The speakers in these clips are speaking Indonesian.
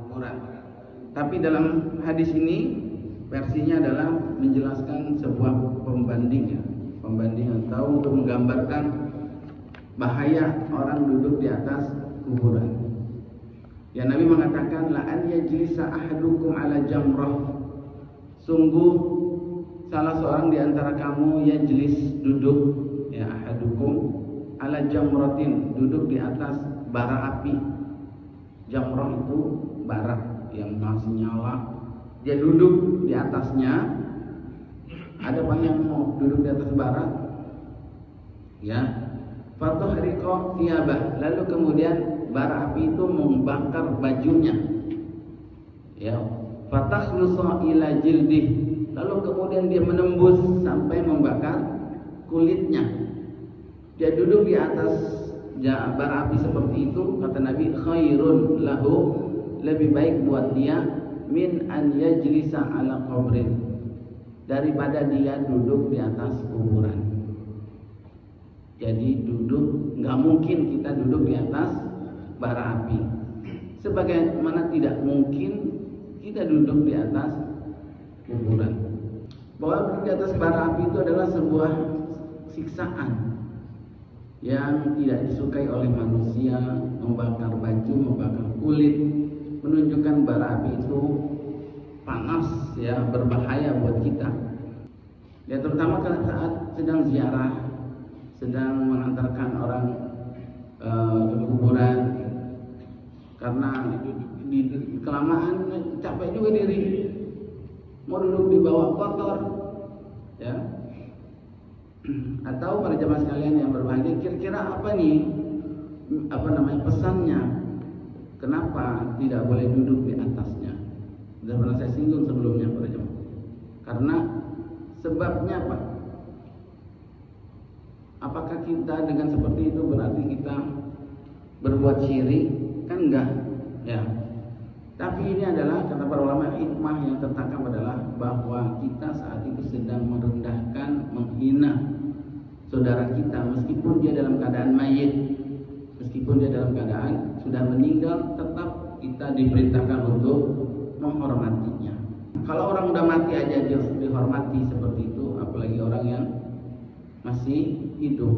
kuburan. Tapi dalam hadis ini versinya adalah menjelaskan sebuah pembanding atau untuk menggambarkan bahaya orang duduk di atas kuburan. Ya, Nabi mengatakan la an yajlisa ahadukum ala jamrah. Sungguh salah seorang di antara kamu yajlis duduk, ya, ahadukum ala jamratin, duduk di atas bara api. Jamrah itu bara yang masih nyala. Dia duduk di atasnya. Ada apa yang mau duduk di atas bara? Ya. Fatuhriqa thiyabah. Lalu kemudian bara api itu membakar bajunya. Ya. Fatakhlusa ila jildih. Lalu kemudian dia menembus sampai membakar kulitnya. Dia duduk di atas bara api seperti itu, kata Nabi, khairun lahu, lebih baik buat dia min an yajlisa ala qabrin, daripada dia duduk di atas kuburan. Jadi duduk, nggak mungkin kita duduk di atas bara api. Sebagaimana tidak mungkin kita duduk di atas kuburan. Bahwa duduk di atas bara api itu adalah sebuah siksaan yang tidak disukai oleh manusia, membakar baju, membakar kulit, menunjukkan bara api itu panas, ya, berbahaya buat kita. Ya, terutama pada saat sedang ziarah, sedang mengantarkan orang ke kuburan, karena di kelamaan capek juga diri, mau duduk di bawah kotor, ya. Atau para jemaah sekalian yang berbahagia, kira-kira apa nih pesannya? Kenapa tidak boleh duduk di atasnya? Sudah pernah saya singgung sebelumnya para jemaah. Karena sebabnya apa? Apakah kita dengan seperti itu berarti kita berbuat syirik? Kan enggak, ya. Tapi ini adalah, kata para ulama, hikmah yang tertangkap adalah bahwa kita saat itu sedang merendahkan, menghina saudara kita, meskipun dia dalam keadaan mayit, meskipun dia dalam keadaan sudah meninggal, tetap kita diperintahkan untuk menghormatinya. Kalau orang udah mati aja dia dihormati seperti itu, apalagi orang yang masih hidup.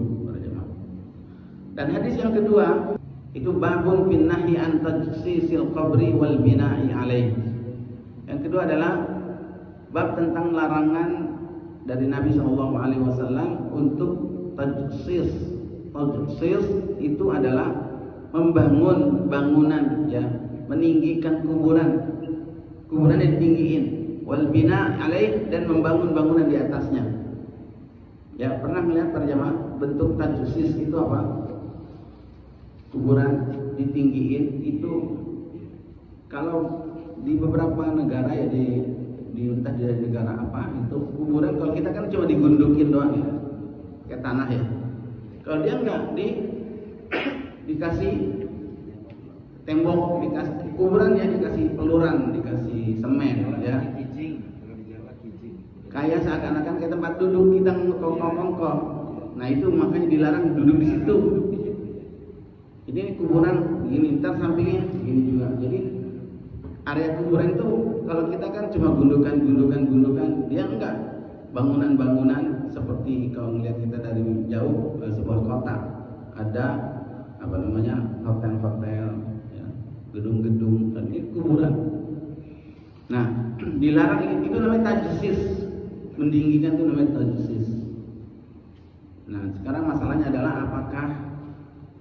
Dan hadis yang kedua itu babun fin nahyi an tajsisil qabri wal bina'i alaih. Yang kedua adalah bab tentang larangan dari Nabi SAW untuk tajsis. Tajsis itu adalah membangun bangunan, ya, meninggikan kuburan. Kuburannya ditinggiin, wal bina' alaih, dan membangun bangunan di atasnya. Ya, pernah melihat para jamaah bentuk tajsis itu apa? Kuburan ditinggiin itu, kalau di beberapa negara, ya, di entah di negara apa itu kuburan, kalau kita kan cuma digundukin doang, ya, kayak tanah, ya. Kalau dia enggak, dikasih tembok, dikasih kuburan, ya, dikasih peluran, dikasih semen, ya. Kayak seakan-akan kayak tempat duduk kita ngongkong-ngongkong. Nah, itu makanya dilarang duduk di situ. Ini kuburan begini, ntar sampingnya begini juga. Jadi area kuburan itu kalau kita kan cuma gundukan, dia enggak. Bangunan-bangunan seperti kalau melihat kita dari jauh sebuah kota, ada hotel-hotel, ya, gedung-gedung, dan ini kuburan. Nah, dilarang itu namanya tajsis, meninggikan itu namanya tajsis. Nah, sekarang masalahnya adalah apakah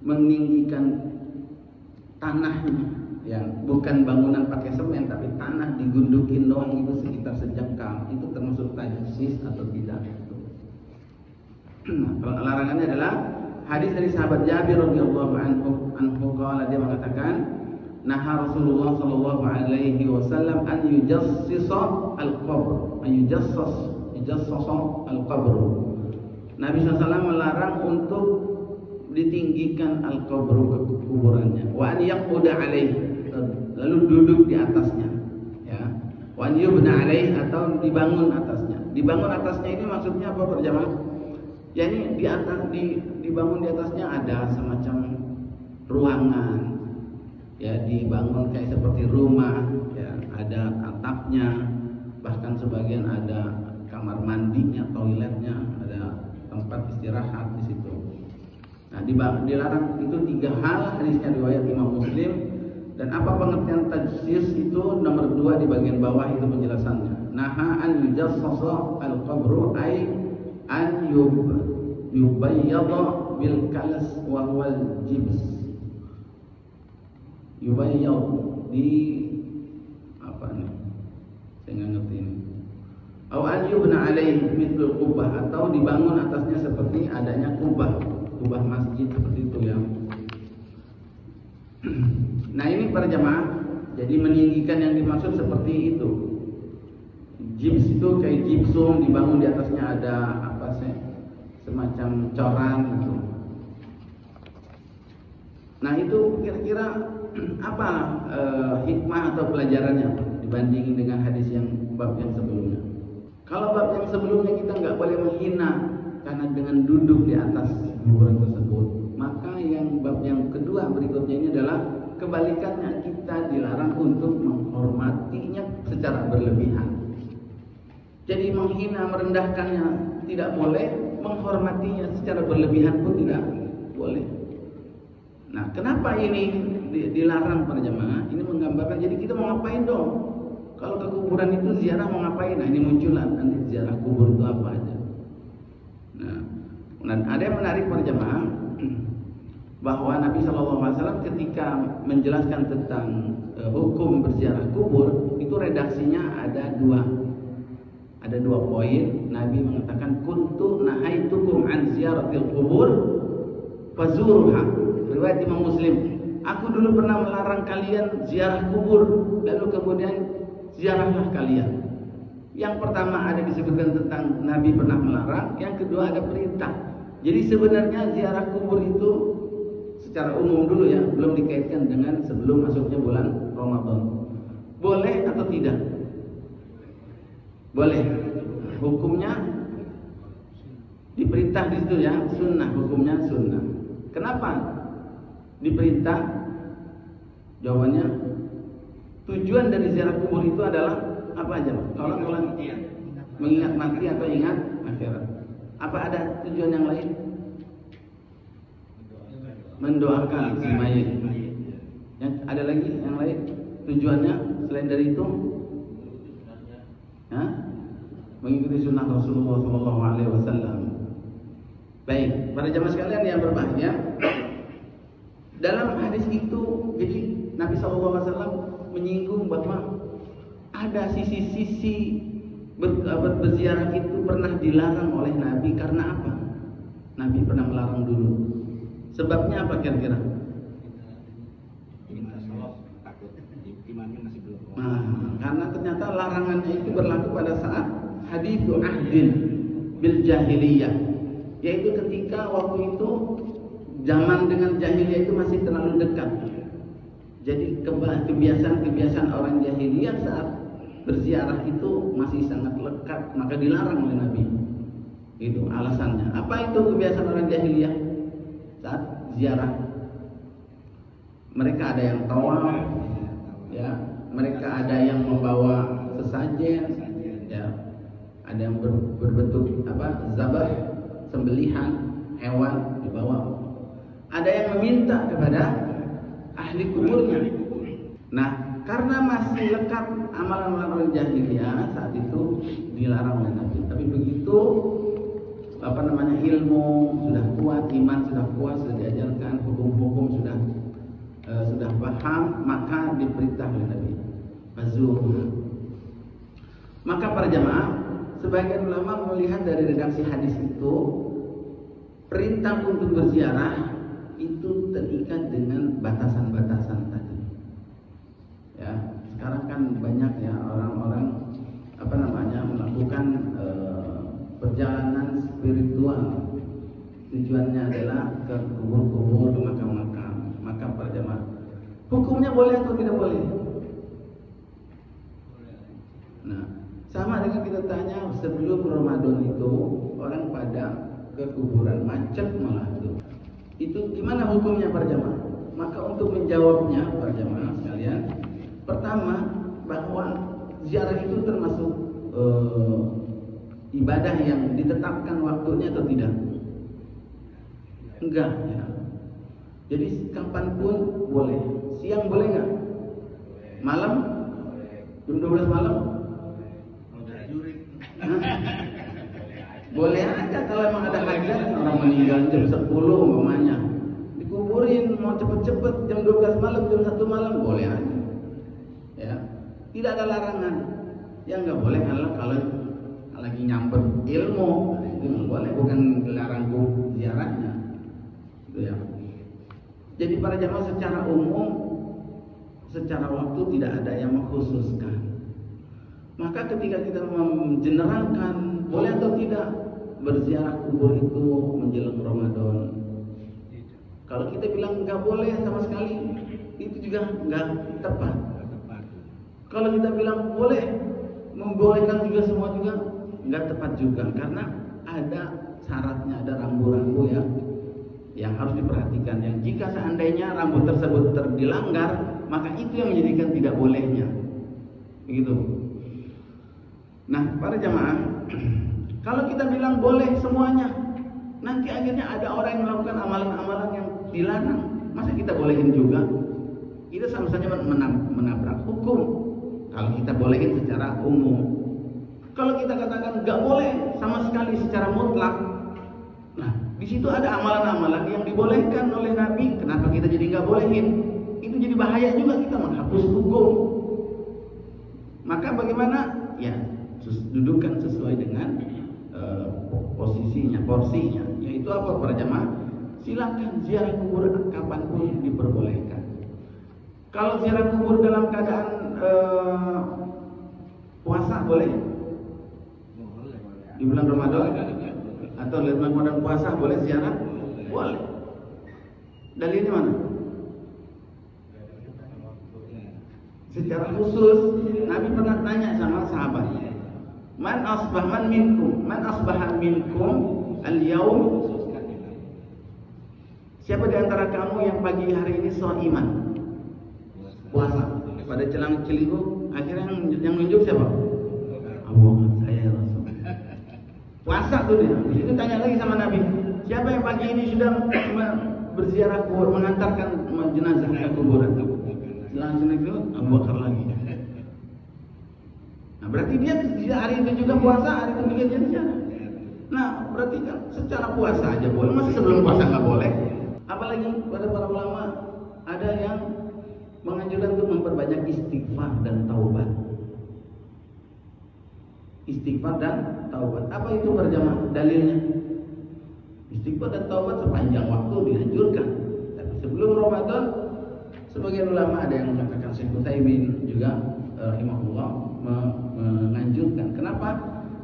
meninggikan tanahnya, ya, bukan bangunan pakai semen tapi tanah digundukin doang itu sekitar sejengkal, itu termasuk tajsis atau tidak? Nah, larangannya adalah hadis dari sahabat Jabir radhiyallahu anhu qala, dia mengatakan, naha Rasulullah sallallahu alaihi wasallam an yujassisa al-qabr, yujassasa al-qabr. Nabi SAW melarang untuk ditinggikan al-qabru, kuburannya, wa an yaquda alaih, lalu duduk di atasnya, ya, wa an yubna alaih, atau dibangun atasnya. Dibangun atasnya ini maksudnya apa, berjamaah? Ya, ini dibangun di atasnya ada semacam ruangan, ya dibangun kayak seperti rumah, ya ada atapnya, bahkan sebagian ada kamar mandinya, toiletnya, ada tempat istirahat di situ. Nah, dilarang itu 3 hal, hadisnya riwayat Imam Muslim. Dan apa pengertian tajsis itu nomor 2 di bagian bawah itu penjelasannya. Naha an yujassasa al-qabru ay an yubayyada bil kalas wa wal jibs. Yubayyad di apa nih? Saya nggak ngerti ini. Aw an yubna alaihi mithlul qubah, atau dibangun atasnya seperti adanya kubah masjid seperti itu ya. Nah, ini para jamaah, jadi meninggikan yang dimaksud seperti itu. Gips itu kayak gipsum, dibangun di atasnya ada apa sih, semacam coran gitu. Nah, itu kira-kira apa hikmah atau pelajarannya dibandingin dengan hadis yang bab yang sebelumnya? Kalau bab yang sebelumnya kita nggak boleh menghina karena dengan duduk di atas kuburan tersebut, maka yang bab yang kedua berikutnya ini adalah kebalikannya, kita dilarang untuk menghormatinya secara berlebihan. Jadi menghina, merendahkannya tidak boleh, menghormatinya secara berlebihan pun tidak boleh. Nah, kenapa ini dilarang para jemaah? Ini menggambarkan, jadi kita mau ngapain dong? Kalau ke kuburan itu ziarah mau ngapain? Nah, ini muncullah nanti ziarah kubur itu apa aja. Nah, dan ada yang menarik para jemaah, bahwa Nabi SAW ketika menjelaskan tentang hukum berziarah kubur, itu redaksinya ada dua poin. Nabi mengatakan kuntu nahaitukum an ziyaratil kubur fazuruha. Riwayat Imam Muslim, aku dulu pernah melarang kalian ziarah kubur, lalu kemudian ziarahlah kalian. Yang pertama ada disebutkan tentang Nabi pernah melarang, yang kedua ada perintah. Jadi sebenarnya ziarah kubur itu secara umum dulu ya, belum dikaitkan dengan sebelum masuknya bulan Ramadan. Boleh atau tidak? Boleh. Hukumnya diperintah di situ ya, sunnah, hukumnya sunnah. Kenapa diperintah? Jawabannya, tujuan dari ziarah kubur itu adalah apa aja? Kalau mengingat mati atau ingat akhirat. Apa ada tujuan yang lain? Mendoakan si mayit. Yang ada lagi yang lain tujuannya selain dari itu? Mengikuti sunnah Rasulullah SAW. Baik, para jamaah sekalian yang berbahagia, dalam hadis itu, jadi Nabi SAW menyinggung bahwa ada sisi-sisi berziarah itu pernah dilarang oleh Nabi. Karena apa? Nabi pernah melarang dulu. Sebabnya apa kira-kira? Nah, karena ternyata larangannya itu berlaku pada saat hadithu ahdin bil jahiliyah, yaitu ketika waktu itu zaman dengan jahiliyah itu masih terlalu dekat. Jadi kebiasaan orang jahiliyah saat berziarah itu masih sangat lekat, maka dilarang oleh Nabi. Itu alasannya. Apa itu kebiasaan orang jahiliyah saat ziarah? Mereka ada yang tawaf, ya, mereka ada yang membawa sesajen, ya, ada yang berbentuk zabah, sembelihan hewan dibawa. Ada yang meminta kepada ahli kuburnya. Nah, karena masih lekat amalan-amalan orang jahiliyah saat itu dilarang oleh Nabi. Tapi begitu ilmu sudah kuat, iman sudah kuat, sudah diajarkan, hukum-hukum sudah paham, maka diperintah oleh Nabi. Maka para jamaah, sebagian ulama melihat dari redaksi hadis itu, perintah untuk berziarah itu terikat dengan batasan-batasan tadi. Ya, sekarang kan banyak ya orang-orang melakukan perjalanan spiritual. Tujuannya adalah ke kubur-kubur, ke makam-makam. Maka para jamaah, hukumnya boleh atau tidak boleh? Nah, sama dengan kita tanya sebelum Ramadan itu orang pada ke kuburan, macet malah itu. Itu gimana hukumnya para jamaah? Maka untuk menjawabnya para jamaah sekalian, pertama bahwa ziarah itu termasuk ibadah yang ditetapkan waktunya atau tidak? Enggak ya. Jadi kapanpun boleh. Siang boleh nggak? Malam? Jam 12 malam? Boleh aja kalau emang ada hajat, orang meninggal jam 10 umpamanya. Dikuburin mau cepet-cepet jam 12 malam, jam 1 malam boleh aja. Ya. Tidak ada larangan. Yang nggak boleh adalah kalau lagi nyamper ilmu, itu nggak boleh, bukan dilarang ziarahnya. Gitu ya. Jadi para jamaah secara umum, secara waktu tidak ada yang mengkhususkan. Maka ketika kita mengeneralkan boleh atau tidak berziarah kubur itu menjelang Ramadan, kalau kita bilang nggak boleh sama sekali, itu juga nggak tepat. Kalau kita bilang boleh, membolehkan juga semua juga nggak tepat juga, karena ada syaratnya, ada rambu-rambu ya yang harus diperhatikan. Yang jika seandainya rambu tersebut dilanggar, maka itu yang menjadikan tidak bolehnya. Begitu. Nah, para jamaah, kalau kita bilang boleh semuanya, nanti akhirnya ada orang yang melakukan amalan-amalan yang dilarang. Masa kita bolehin juga? Itu sama saja menabrak hukum. Kalau kita bolehin secara umum. Kalau kita katakan nggak boleh sama sekali secara mutlak, nah di situ ada amalan-amalan yang dibolehkan oleh Nabi. Kenapa kita jadi nggak bolehin? Itu jadi bahaya juga, kita menghapus hukum. Maka bagaimana? Ya, dudukan sesuai dengan posisinya, porsinya. Yaitu apa para jamaah? Silakan ziarah kubur kapanpun diperbolehkan. Kalau ziarah kubur dalam keadaan puasa boleh? Di bulan Ramadan atau di bulan puasa boleh ziarah? Boleh. Dalilnya mana? Secara khusus Nabi pernah tanya sama sahabat, Man asbahan minkum al-yaum, siapa di antara kamu yang pagi hari ini shaiman, puasa? Pada celang celiku akhirnya yang nunjuk siapa? Abu Bakar, saya ya Rasul. Puasa tuh dia. Di situ tanya lagi sama Nabi, siapa yang pagi ini sudah berziarah kubur, mengantarkan jenazah ke kuburan? Langsung itu Abu Bakar lagi. Nah, berarti dia hari itu juga puasa, hari itu juga dia ziarah. Nah, berarti kan secara puasa aja boleh, masa sebelum puasa nggak boleh? Apalagi pada para ulama ada yang menganjurkan untuk memperbanyak istighfar dan taubat. Istighfar dan taubat. Apa itu berjamaah? Dalilnya istighfar dan taubat sepanjang waktu dianjurkan. Tapi sebelum Ramadan, sebagian ulama ada yang mengatakan, Syekh Utsaimin juga rahimahullah menganjurkan. Kenapa?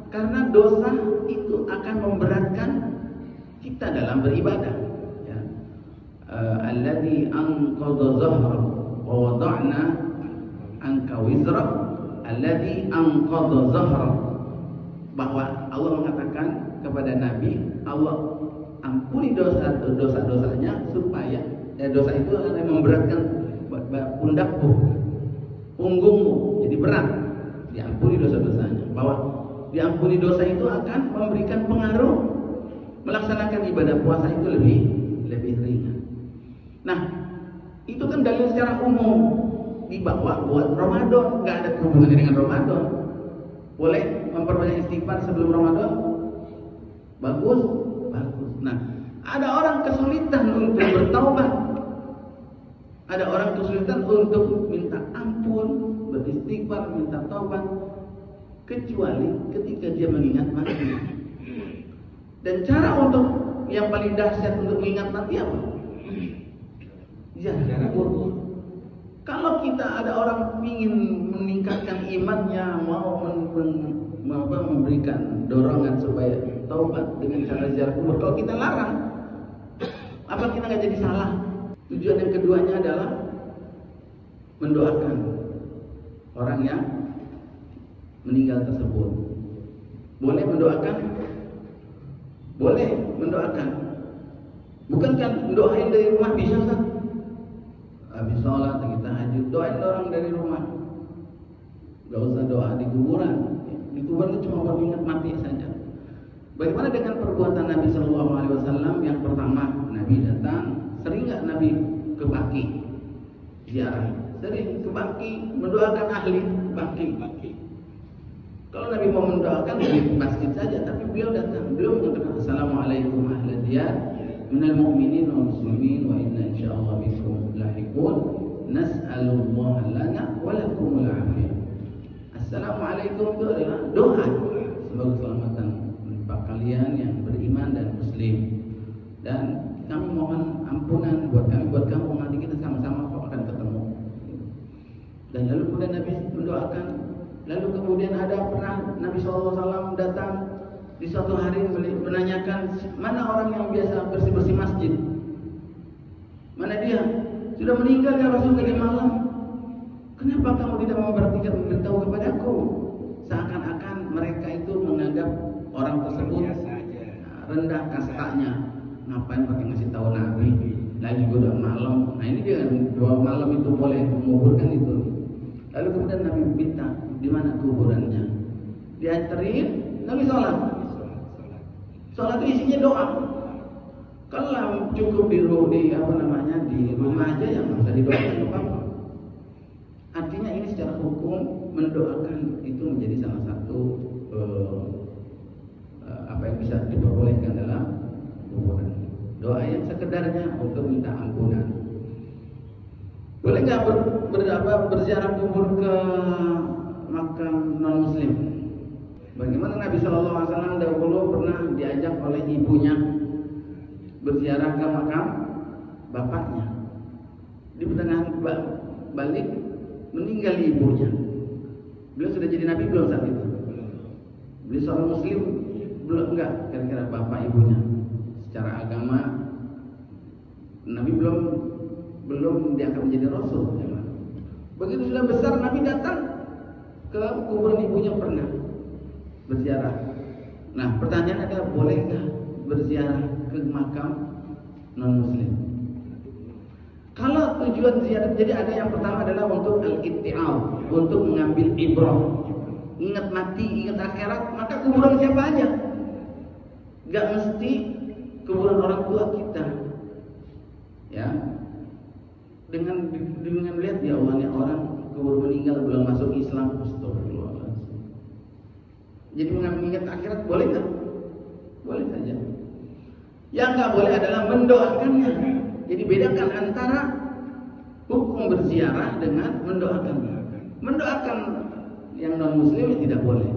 Karena dosa itu akan memberatkan kita dalam beribadah. Ya. Alladzi anqadha dhahrak wa wada'na anka wizrak alladzi anqadha dhahrak. Bahwa Allah mengatakan kepada Nabi, Allah ampuni dosa-dosanya supaya dosa itu akan memberatkan pundakmu, punggungmu, jadi berat. Diampuni dosa-dosanya. Bahwa diampuni dosa itu akan memberikan pengaruh melaksanakan ibadah puasa itu lebih ringan. Nah, itu kan dalil secara umum dibawa buat Ramadan, nggak ada hubungannya dengan Ramadan. Boleh memperbanyak istighfar sebelum Ramadan? Bagus, bagus. Nah, ada orang kesulitan untuk bertaubat. Ada orang kesulitan untuk minta ampun, beristighfar, minta taubat, kecuali ketika dia mengingat mati. Dan cara untuk yang paling dahsyat untuk mengingat mati apa? Ziarah kubur. Kalau kita ada orang ingin meningkatkan imannya, mau memberikan dorongan supaya taubat dengan cara ziarah kubur, kalau kita larang, apa kita nggak jadi salah? Tujuan yang keduanya adalah mendoakan orang yang meninggal tersebut. Boleh mendoakan? Boleh mendoakan. Bukankah mendoain dari rumah bisa kan? habis sholat lagi tahajud, doain orang dari rumah. Gak usah doa di kuburan. Di kuburan itu cuma buat ingat mati saja. Bagaimana dengan perbuatan Nabi Shallallahu Alaihi Wasallam? Yang pertama, Nabi datang. Sering nggak Nabi ke Baqi ziarah? Sering ke Baqi mendoakan ahli Baqi. Kalau Nabi mau mendoakan di masjid saja, tapi beliau datang. Beliau mengatakan Assalamualaikum ahli diyar minal mu'minin wal muslimin wa inna insyaallah bikum lahiqun nas'alullah lana wa lakumul afiyah. Assalamualaikum itu adalah doa sebagai keselamatan kalian yang beriman dan muslim, dan kami mohon ampunan buat kami, buat kamu, nanti kita sama-sama kok akan ketemu. Dan lalu kemudian Nabi mendoakan. Lalu kemudian ada pernah Nabi SAW datang di suatu hari menanyakan, mana orang yang biasa bersih-bersih masjid? Mana dia? Sudah meninggal ya Rasul tadi malam. Kenapa kamu tidak memberitahu kepadaku? Seakan-akan mereka itu menganggap orang tersebut rendah kastanya. Ngapain pakai ngasih tahu Nabi? Lagi juga udah malam. Nah ini dia, dua malam itu boleh menguburkan itu. Lalu kemudian Nabi minta, di mana kuburannya? Dianterin, Nabi sholat. Sholat itu isinya doa. Kalau cukup di rumah aja yang nggak usah didoakan apa-apa. Artinya ini secara hukum mendoakan itu menjadi salah satu apa yang bisa diperbolehkan dalam kuburan. Doa yang sekedarnya untuk minta ampunan. Boleh nggak berziarah kubur ke makam non Muslim? Bagaimana Nabi Shallallahu Alaihi Wasallam dahulu pernah diajak oleh ibunya berziarah ke makam bapaknya. Di pertengahan balik meninggal ibunya. Beliau sudah jadi Nabi belum saat itu? Beliau seorang Muslim belum, enggak? Kira-kira bapak ibunya secara agama Nabi belum diangkat menjadi Rasul. Begitu sudah besar Nabi datang ke kuburan ibunya, pernah berziarah. Nah pertanyaan adalah, bolehkah berziarah ke makam non Muslim? Kalau tujuan ziarah, jadi ada yang pertama adalah untuk al-itti'al, untuk mengambil ibrah, ingat mati, ingat akhirat. Maka kuburan siapa aja, gak mesti kuburan orang tua kita, ya. Dengan lihat ya Allah, nih orang kubur meninggal belum masuk Islam, astagfirullahaladzim. Jadi mengingat akhirat boleh nggak? Boleh saja. Yang nggak boleh adalah mendoakannya. Jadi bedakan antara hukum berziarah dengan mendoakan. Mendoakan yang non Muslim tidak boleh.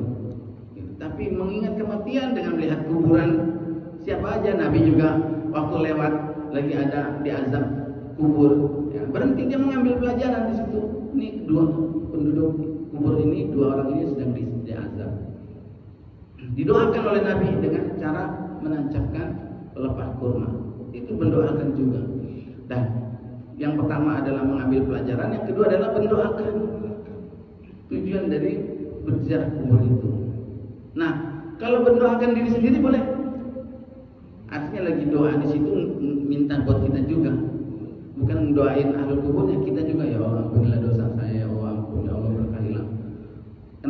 Tapi mengingat kematian dengan melihat kuburan siapa aja. Nabi juga waktu lewat lagi ada diazab kubur, ya, berhenti dia mengambil pelajaran di situ. Ini dua penduduk kubur ini, dua orang ini sedang diazab. Didoakan oleh Nabi dengan cara menancapkan pelepah kurma. Itu mendoakan juga. Dan yang pertama adalah mengambil pelajaran, yang kedua adalah mendoakan. Tujuan dari berziarah kubur itu. Nah, kalau mendoakan diri sendiri boleh. Artinya lagi doa di situ minta buat kita juga. Bukan doain ahlul kuburnya, kita juga, ya Allah ampunilah dosa saya, ya Allah ampun, ya Allah berkahilah.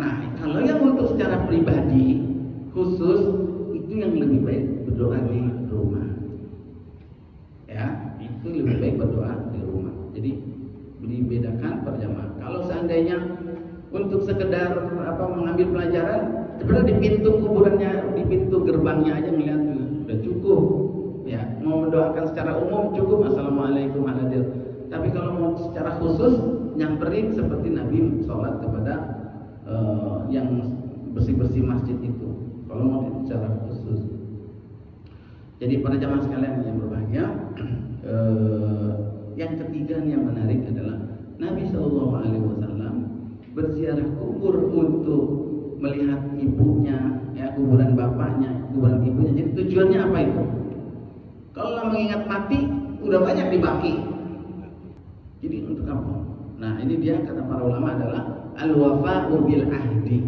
Nah, kalau yang untuk secara pribadi khusus itu yang lebih baik berdoa di rumah. Ya, itu lebih baik berdoa di rumah. Jadi dibedakan perjamaah. Kalau seandainya untuk sekedar mengambil pelajaran, sebenarnya di pintu kuburannya, di pintu gerbangnya aja melihat sudah cukup. Ya, mau mendoakan secara umum cukup assalamualaikum warahmatullahi wabarakatuh. Tapi kalau mau secara khusus nyamperin seperti Nabi sholat kepada yang bersih-bersih masjid itu. Kalau mau secara khusus. Jadi para jamaah sekalian yang berbahagia, yang ketiga yang menarik adalah Nabi Shallallahu Alaihi Wasallam berziarah kubur untuk melihat ibunya, ya, kuburan bapaknya, kuburan ibunya. Jadi tujuannya apa itu? Kalau mengingat mati, udah banyak di Baqi. Jadi untuk apa? Nah ini dia kata para ulama adalah al-wafa'u bil ahdi.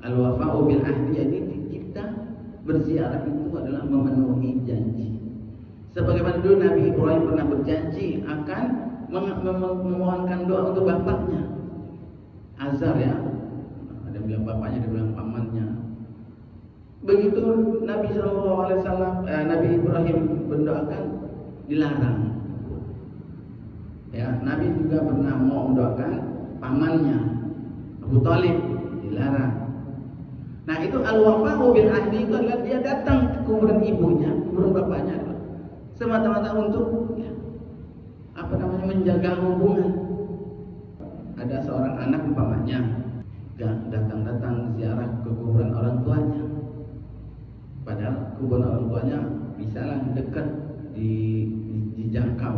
Al-wafa'u bil ahdi, jadi kita berziarah itu adalah memenuhi janji. Sebagaimana dulu Nabi Ibrahim pernah berjanji akan memohonkan doa untuk bapaknya. Azar ya, ada yang bilang bapaknya, ada yang bilang pamannya. Begitu Nabi SAW, Nabi Ibrahim mendoakan, dilarang. Ya, Nabi juga pernah mau mendoakan pamannya, Abu Thalib, dilarang. Nah itu al-wafa'u bil ahdi itu adalah dia datang ke kuburan ibunya, kuburan bapaknya, semata-mata untuk menjaga hubungan. Ada seorang anak umpamanya datang ziarah ke kuburan orang tuanya, padahal kuburan orang tuanya bisalah dekat dijangkau,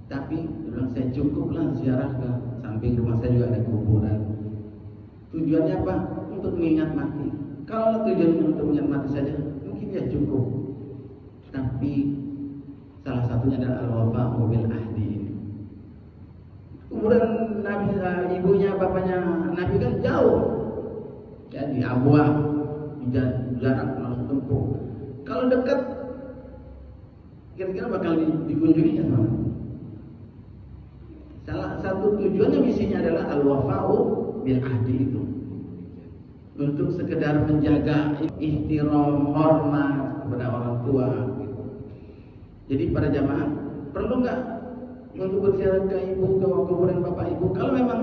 tapi bilang saya cukuplah ziarah ke samping rumah saya juga ada kuburan. Tujuannya apa? Untuk mengingat mati. Kalau tujuannya untuk mengingat mati saja, mungkin ya cukup. Tapi salah satunya adalah al-wafa'u bil ahdi. Kuburan Nabi, ibunya, bapaknya Nabi kan jauh, ya di Abwa, jarak langsung tempuh. Kalau dekat, kira-kira bakal dikunjungi ya sama. Salah satu tujuannya misinya adalah al-wafa'u bil ahdi itu, untuk sekedar menjaga ihtiram, hormat kepada orang tua gitu. Jadi para jamaah perlu nggak untuk berziarah ke ibu, ke kuburan bapak ibu? Kalau memang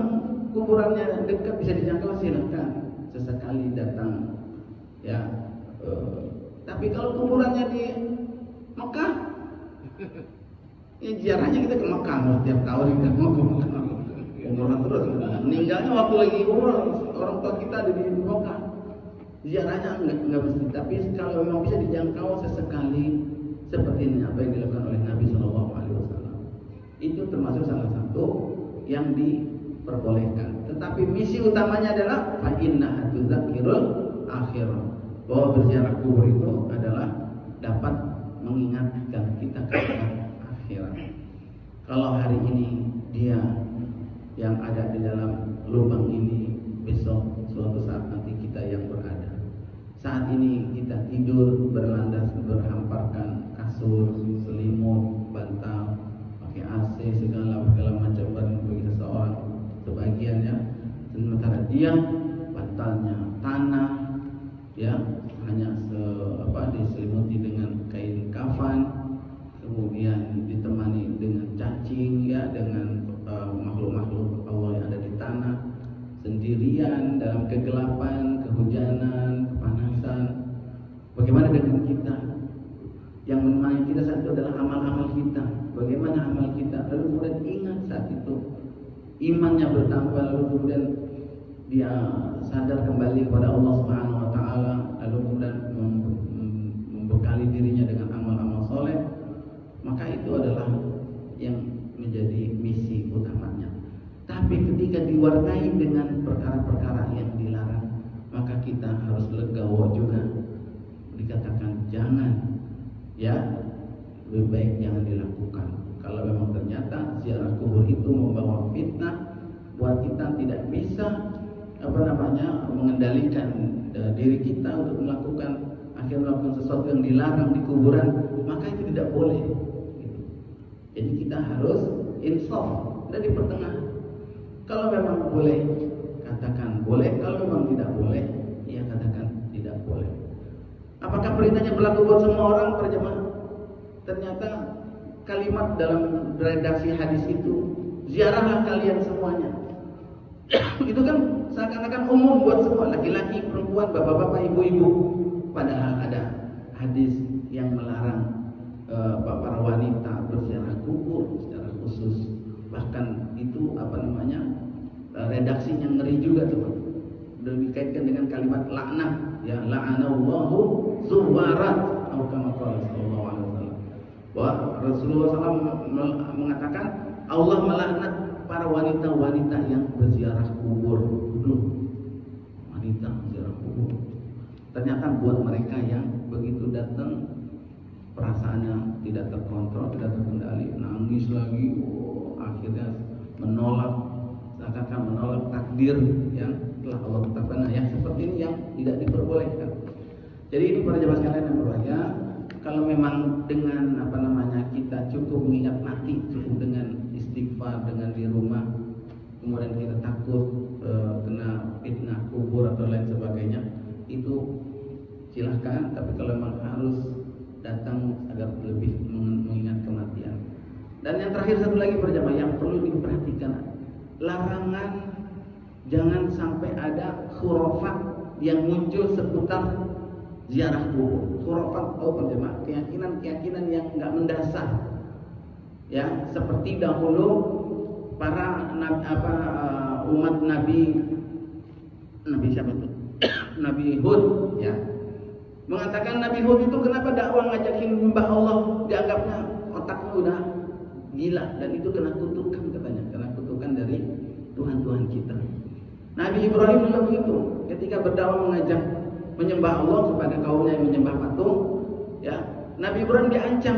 kuburannya dekat bisa dijangkau, silakan sesekali datang ya. Tapi kalau kuburannya di Mekah, ya ziarahnya kita ke Mekah setiap tahun, kita mau ke Mekah umroh terus. Meninggalnya waktu lagi umroh, orang tua kita ada di Mekah, ziarahnya enggak mesti. Tapi kalau memang bisa dijangkau sesekali, seperti ini apa yang dilakukan oleh Nabi SAW, itu termasuk salah satu yang diperbolehkan. Tetapi misi utamanya adalah fa inna tudzakirul akhirah, bahwa berziarah kubur itu adalah dapat mengingatkan kita kepada akhirat. Kalau hari ini dia yang ada di dalam lubang ini, besok suatu saat nanti kita yang berada. Saat ini kita tidur berlandas, berhamparkan kasur, selimut, bantal, pakai AC, segala macam bagi seseorang sebagiannya. Sementara dia bantalnya tanah, ya hanya diselimuti dengan kain kafan, kemudian ditemani dengan cacing, ya dengan makhluk-makhluk Allah yang ada di tanah, sendirian dalam kegelapan, kehujanan, kepanasan. Bagaimana dengan kita? Yang menemani kita saat itu adalah amal-amal kita. Bagaimana amal kita? Lalu kemudian ingat saat itu imannya bertambah, lalu kemudian dia sadar kembali kepada Allah Subhanahu wa taala, lalu kemudian membekali dirinya dengan amal-amal soleh, maka itu adalah yang menjadi misi utamanya. Tapi ketika diwarnai dengan perkara-perkara yang dilarang, maka kita harus legowo juga. Dikatakan jangan, ya lebih baik jangan dilakukan. Kalau memang ternyata ziarah kubur itu membawa fitnah, buat kita tidak bisa mengendalikan diri kita untuk melakukan sesuatu yang dilarang di kuburan, maka itu tidak boleh. Jadi kita harus insaf dan di pertengahan. Kalau memang boleh, katakan boleh. Kalau memang tidak boleh, ya katakan tidak boleh. Apakah perintahnya berlaku buat semua orang, para jemaah? Ternyata kalimat dalam redaksi hadis itu, ziarahlah kalian semuanya. Itu kan seakan-akan umum buat semua, laki-laki, perempuan, bapak-bapak, ibu-ibu. Padahal ada hadis yang melarang para wanita berziarah kubur secara khusus. Bahkan itu redaksinya ngeri juga tuh. Dan dikaitkan dengan kalimat laknat, ya la'anallahu zuwarat, atau kama qala sallallahu alaihi wasallam. Bahwa Rasulullah SAW mengatakan Allah melaknat para wanita-wanita yang berziarah kubur. Wanita berziarah kubur. Ternyata buat mereka yang begitu datang perasaannya tidak terkontrol, tidak terkendali, nangis lagi, akhirnya seakan-akan menolak takdir yang telah Allah tetapkan. Nah, yang seperti ini yang tidak diperbolehkan. Jadi ini para jemaah sekalian yang berbahagia, kalau memang dengan kita cukup mengingat mati, cukup dengan istighfar, dengan di rumah, kemudian kita takut kena fitnah kubur atau lain sebagainya, itu silahkan. Tapi kalau memang harus datang agar lebih mengingat kematian. Dan yang terakhir satu lagi berjamaah yang perlu diperhatikan, larangan jangan sampai ada khurafat yang muncul seputar ziarah kubur. Khurafat atau berjamaah keyakinan yang enggak mendasar. Ya, seperti dahulu para umat Nabi siapa itu? Nabi Hud, ya. Mengatakan Nabi Hud itu kenapa dakwah ngajakin menyembah Allah, dianggapnya otaknya udah gila, dan itu kena kutukan katanya, kena kutukan dari Tuhan kita. Nabi Ibrahim juga begitu, ketika berdakwah mengajak menyembah Allah kepada kaumnya yang menyembah patung, ya. Nabi Ibrahim diancam,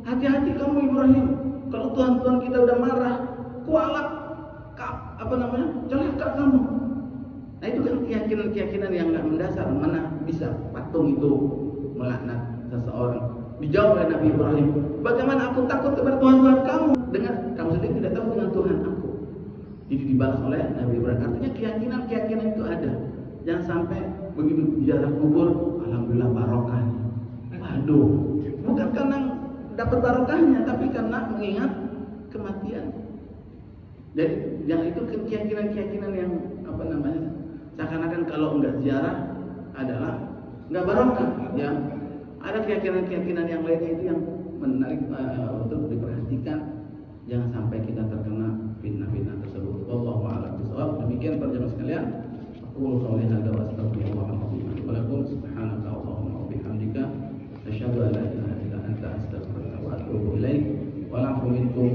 hati-hati kamu Ibrahim, kalau Tuhan kita udah marah, kualat, celaka kamu. Nah itu kan keyakinan yang nggak mendasar. Mana bisa patung itu melaknat seseorang? Dijawab oleh Nabi Ibrahim, bagaimana aku takut kepada Tuhan kamu, dengan kamu sendiri tidak tahu dengan Tuhan aku. Jadi dibalas oleh Nabi Ibrahim. Artinya keyakinan itu ada. Jangan sampai begitu ziarah kubur, alhamdulillah barokahnya. Waduh, bukan karena dapat barokahnya, tapi karena mengingat kematian. Jadi yang itu keyakinan yang seakan-akan kalau enggak ziarah adalah enggak barokah, ya. Ada keyakinan yang lainnya itu yang menarik untuk diperhatikan. Jangan sampai kita terkena fitnah-fitnah tersebut. Wallahu a'lam bishawab. Demikian para jemaah sekalian. Aqulu qouli hadza wa astaghfirullahaladzim li wa lakum. Subhanaka Allahumma wa bihamdika asyhadu an la ilaha illa anta astaghfiruka wa atubu ilaik. Wa la'afu minkum